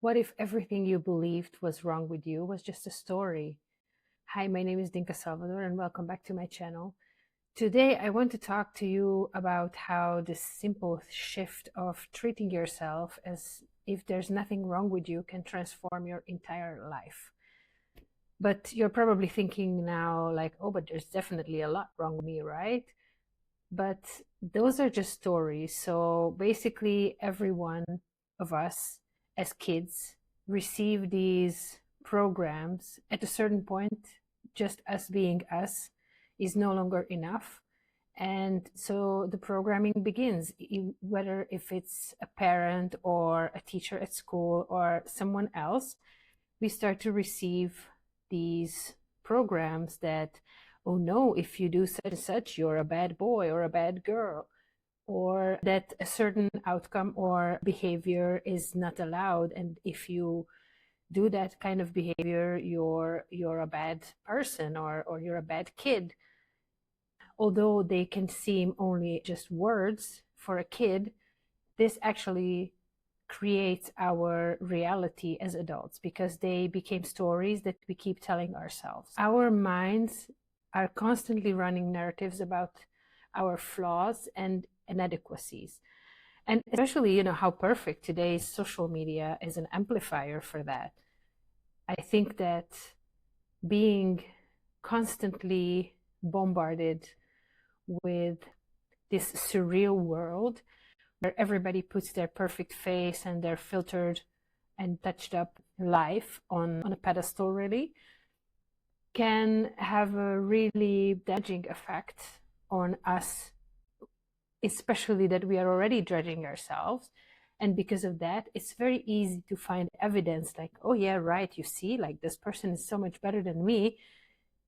What if everything you believed was wrong with you was just a story? Hi, my name is Dinka Salvador and welcome back to my channel. Today, I want to talk to you about how this simple shift of treating yourself as if there's nothing wrong with you can transform your entire life. But you're probably thinking now, like, oh, but there's definitely a lot wrong with me, right? But those are just stories. So basically, every one of us as kids receive these programs at a certain point. Just us being us is no longer enough. And so the programming begins, whether if it's a parent or a teacher at school or someone else, we start to receive these programs that, oh no, if you do such and such, you're a bad boy or a bad girl, or that a certain outcome or behavior is not allowed, and if you do that kind of behavior, you're a bad person, or you're a bad kid. Although they can seem only just words for a kid, this actually creates our reality as adults because they became stories that we keep telling ourselves. Our minds are constantly running narratives about our flaws and inadequacies. And especially, how perfect today's social media is an amplifier for that. I think that being constantly bombarded with this surreal world where everybody puts their perfect face and their filtered and touched up life on a pedestal, really, can have a really damaging effect on us, especially that we are already judging ourselves. And because of that, it's very easy to find evidence like, oh yeah, right, you see, like this person is so much better than me,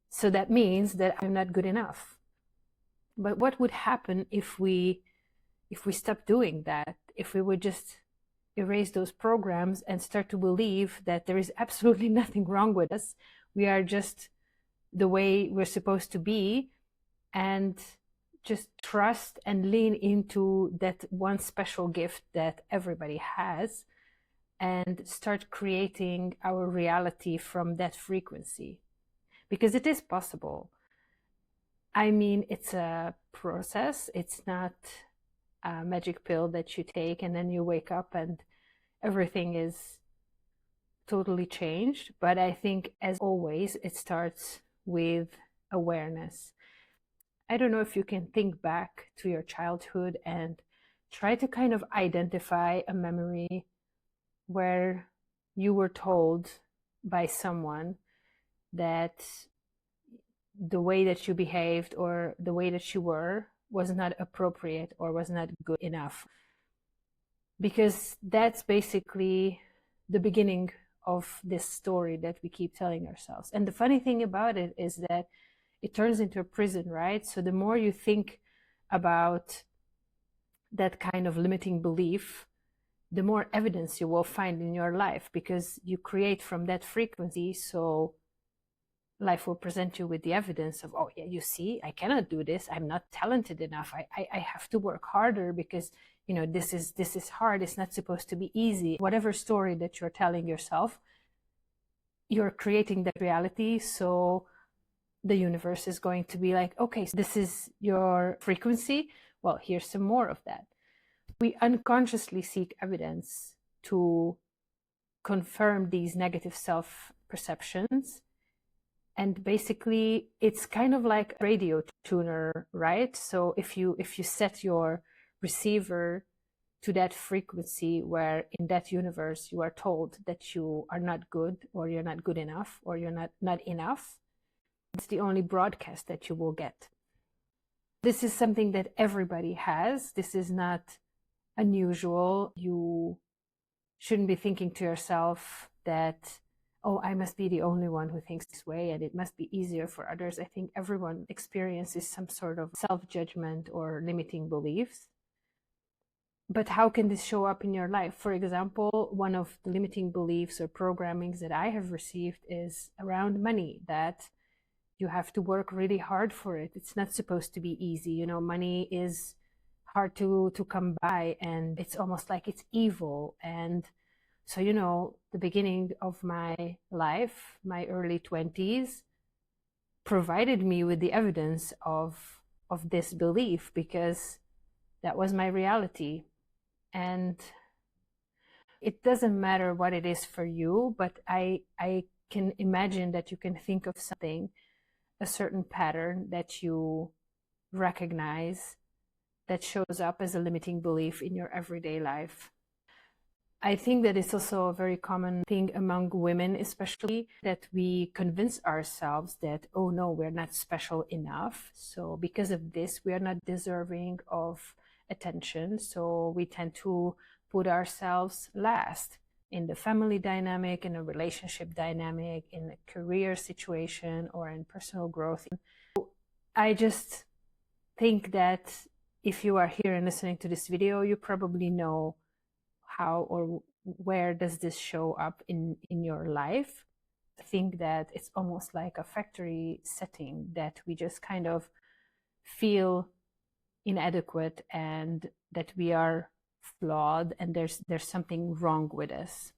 so that means that I'm not good enough. But what would happen if we stop doing that, if we would just erase those programs and start to believe that there is absolutely nothing wrong with us, we are just the way we're supposed to be, and just trust and lean into that one special gift that everybody has, and start creating our reality from that frequency, because it is possible. I mean, it's a process. It's not a magic pill that you take and then you wake up and everything is totally changed. But I think, as always, it starts with awareness. I don't know if you can think back to your childhood and try to kind of identify a memory where you were told by someone that the way that you behaved or the way that you were was not appropriate or was not good enough. Because that's basically the beginning of this story that we keep telling ourselves. And the funny thing about it is that it turns into a prison, right? So the more you think about that kind of limiting belief, the more evidence you will find in your life, because you create from that frequency. So life will present you with the evidence of, oh yeah, you see, I cannot do this, I'm not talented enough, I have to work harder because this is hard, it's not supposed to be easy. Whatever story that you're telling yourself, you're creating that reality. So the universe is going to be like, okay, so this is your frequency, well, here's some more of that. We unconsciously seek evidence to confirm these negative self perceptions. And basically, it's kind of like a radio tuner, right? So if you set your receiver to that frequency where in that universe you are told that you are not good, or you're not good enough, or you're not enough, it's the only broadcast that you will get. This is something that everybody has. This is not unusual. You shouldn't be thinking to yourself that, oh, I must be the only one who thinks this way and it must be easier for others. I think everyone experiences some sort of self-judgment or limiting beliefs. But how can this show up in your life? For example, one of the limiting beliefs or programmings that I have received is around money, that you have to work really hard for it. It's not supposed to be easy. Money is hard to come by, and it's almost like it's evil. And So, you know, the beginning of my life, my early 20s, provided me with the evidence of this belief, because that was my reality. And it doesn't matter what it is for you, but I can imagine that you can think of something, a certain pattern that you recognize that shows up as a limiting belief in your everyday life. I think that it's also a very common thing among women, especially, that we convince ourselves that, oh no, we're not special enough. So because of this, we are not deserving of attention. So we tend to put ourselves last in the family dynamic, in a relationship dynamic, in a career situation, or in personal growth. I just think that if you are here and listening to this video, you probably know how or where does this show up in your life. I think that it's almost like a factory setting, that we just kind of feel inadequate and that we are flawed and there's something wrong with us.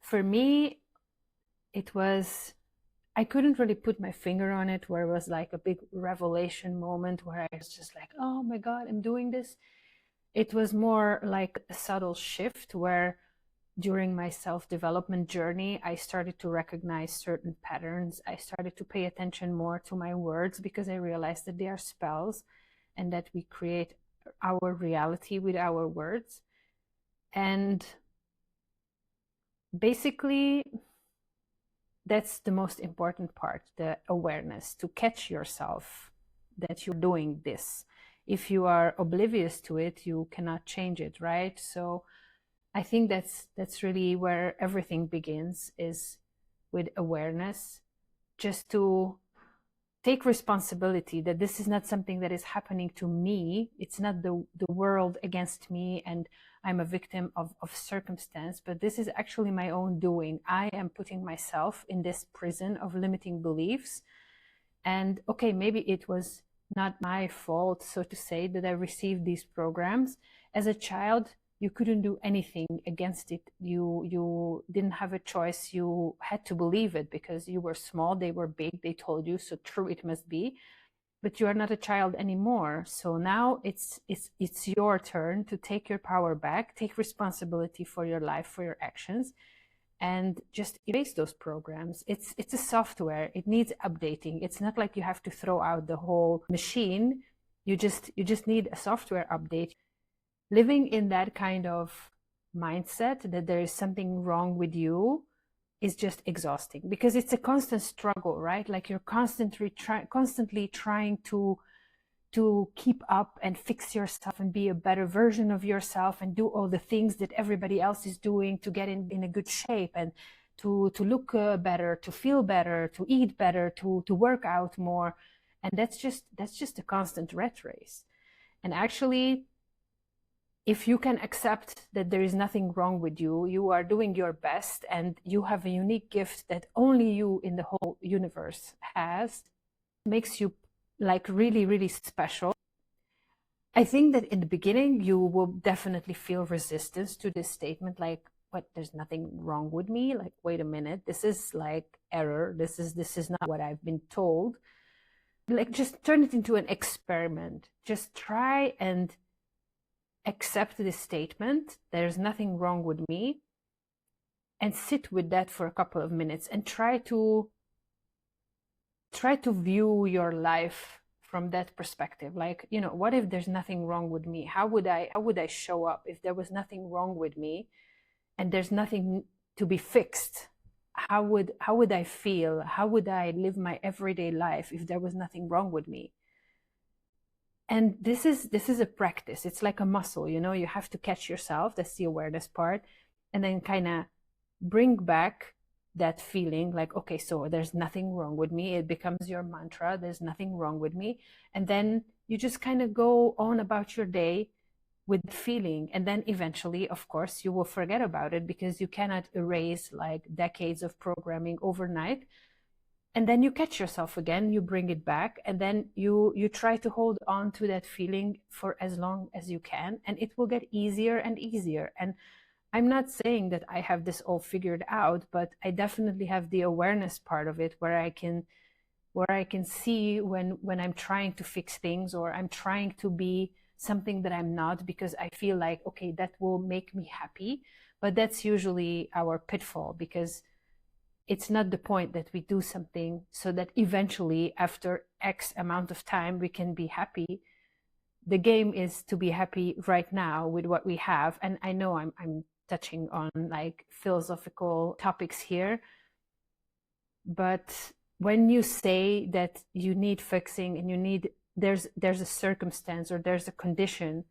For me, it was, I couldn't really put my finger on it, where it was like a big revelation moment where I was just like, oh my God, I'm doing this. It was more like a subtle shift where during my self-development journey, I started to recognize certain patterns. I started to pay attention more to my words, because I realized that they are spells and that we create our reality with our words. And basically, that's the most important part, the awareness, to catch yourself that you're doing this. If you are oblivious to it, you cannot change it, right? So I think that's really where everything begins, is with awareness, just to take responsibility that this is not something that is happening to me. It's not the world against me and I'm a victim of circumstance, but this is actually my own doing. I am putting myself in this prison of limiting beliefs. And okay, maybe it was not my fault, so to say, that I received these programs. As a child, you couldn't do anything against it. You didn't have a choice. You had to believe it because you were small, they were big, they told you, so true it must be. But you are not a child anymore. So now it's your turn to take your power back, take responsibility for your life, for your actions, and just erase those programs. It's a software. It needs updating. It's not like you have to throw out the whole machine. You just need a software update. Living in that kind of mindset that there is something wrong with you is just exhausting, because it's a constant struggle, right? Like you're constantly trying to keep up and fix yourself and be a better version of yourself and do all the things that everybody else is doing to get in a good shape and to look better, to feel better, to eat better, to work out more. And that's just a constant rat race. And actually, if you can accept that there is nothing wrong with you, you are doing your best, and you have a unique gift that only you in the whole universe has, makes you like really, really special. I think that in the beginning, you will definitely feel resistance to this statement, like, what, there's nothing wrong with me? Like, wait a minute, this is like error. This is not what I've been told. Like, just turn it into an experiment. Just try and accept this statement, there's nothing wrong with me, and sit with that for a couple of minutes and try to view your life from that perspective. Like, you know, what if there's nothing wrong with me? How would I show up if there was nothing wrong with me and there's nothing to be fixed? How would I feel? How would I live my everyday life if there was nothing wrong with me? And this is a practice. It's like a muscle, you know. You have to catch yourself. That's the awareness part. And then kind of bring back that feeling, like, okay, so there's nothing wrong with me. It becomes your mantra, there's nothing wrong with me. And then you just kind of go on about your day with the feeling. And then eventually, of course, you will forget about it, because you cannot erase like decades of programming overnight. And then you catch yourself again, you bring it back, and then you try to hold on to that feeling for as long as you can, and it will get easier and easier. And I'm not saying that I have this all figured out, but I definitely have the awareness part of it, where I can see when I'm trying to fix things, or I'm trying to be something that I'm not, because I feel like, okay, that will make me happy. But that's usually our pitfall, because it's not the point that we do something so that eventually, after X amount of time, we can be happy. The game is to be happy right now with what we have. And I know I'm touching on like philosophical topics here, but when you say that you need fixing, and there's a circumstance, or there's a condition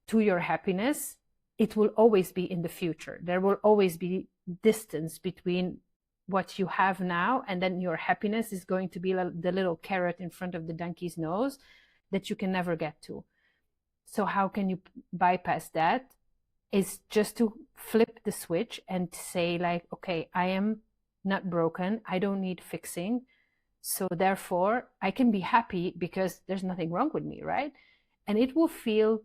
to your happiness, it will always be in the future. There will always be distance between what you have now, and then your happiness is going to be the little carrot in front of the donkey's nose that you can never get to. So how can you bypass that? Is just to flip the switch and say like, okay, I am not broken. I don't need fixing. So therefore I can be happy because there's nothing wrong with me, right? And it will feel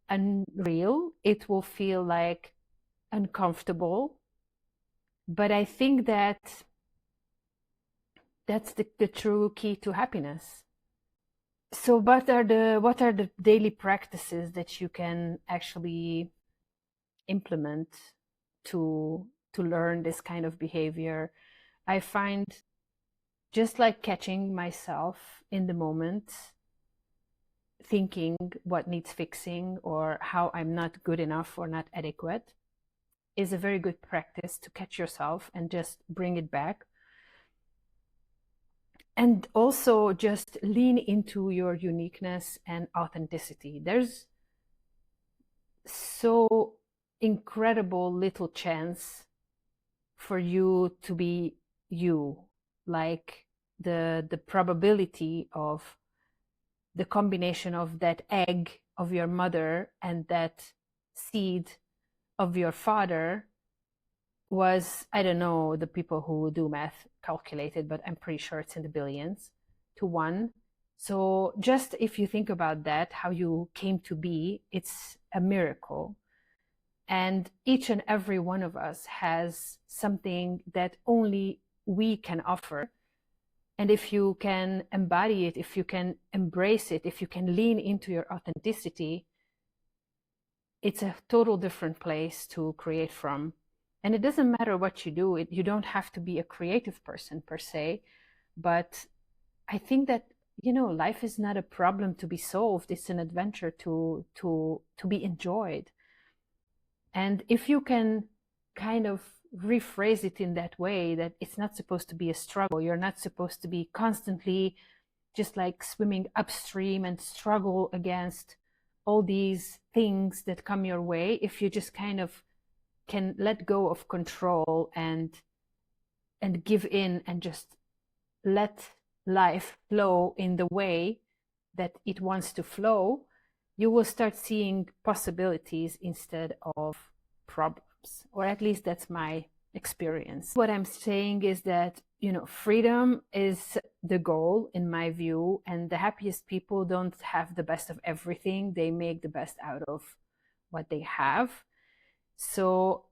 unreal. It will feel like uncomfortable. But I think that that's the true key to happiness. So what are the daily practices that you can actually implement to learn this kind of behavior? I find just like catching myself in the moment, thinking what needs fixing or how I'm not good enough or not adequate, is a very good practice to catch yourself and just bring it back. And also just lean into your uniqueness and authenticity. There's so incredible little chance for you to be you. Like the probability of the combination of that egg of your mother and that seed of your father was, I don't know, the people who do math calculated, but I'm pretty sure it's in the billions to one. So just if you think about that, how you came to be, it's a miracle. And each and every one of us has something that only we can offer. And if you can embody it, if you can embrace it, if you can lean into your authenticity, it's a total different place to create from. And it doesn't matter what you do. You don't have to be a creative person per se, but I think that, life is not a problem to be solved. It's an adventure to be enjoyed. And if you can kind of rephrase it in that way, that it's not supposed to be a struggle, you're not supposed to be constantly just like swimming upstream and struggle against all these things that come your way. If you just kind of can let go of control and give in and just let life flow in the way that it wants to flow, you will start seeing possibilities instead of problems. Or at least that's my experience. What I'm saying is that, freedom is the goal in my view, and the happiest people don't have the best of everything. They make the best out of what they have. So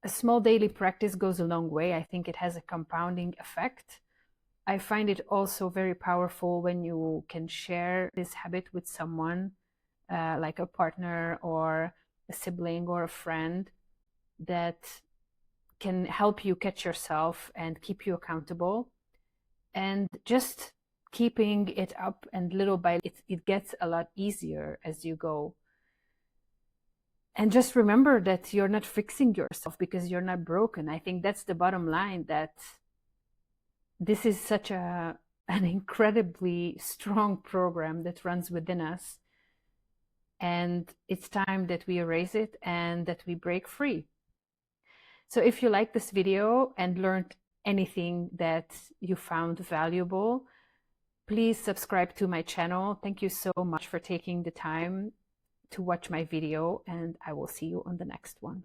a small daily practice goes a long way. I think it has a compounding effect. I find it also very powerful when you can share this habit with someone, like a partner or a sibling or a friend, that can help you catch yourself and keep you accountable. And just keeping it up, and little by little, it gets a lot easier as you go. And just remember that you're not fixing yourself because you're not broken. I think that's the bottom line, that this is such an incredibly strong program that runs within us. And it's time that we erase it and that we break free. So if you like this video and learned anything that you found valuable, please subscribe to my channel. Thank you so much for taking the time to watch my video, and I will see you on the next one.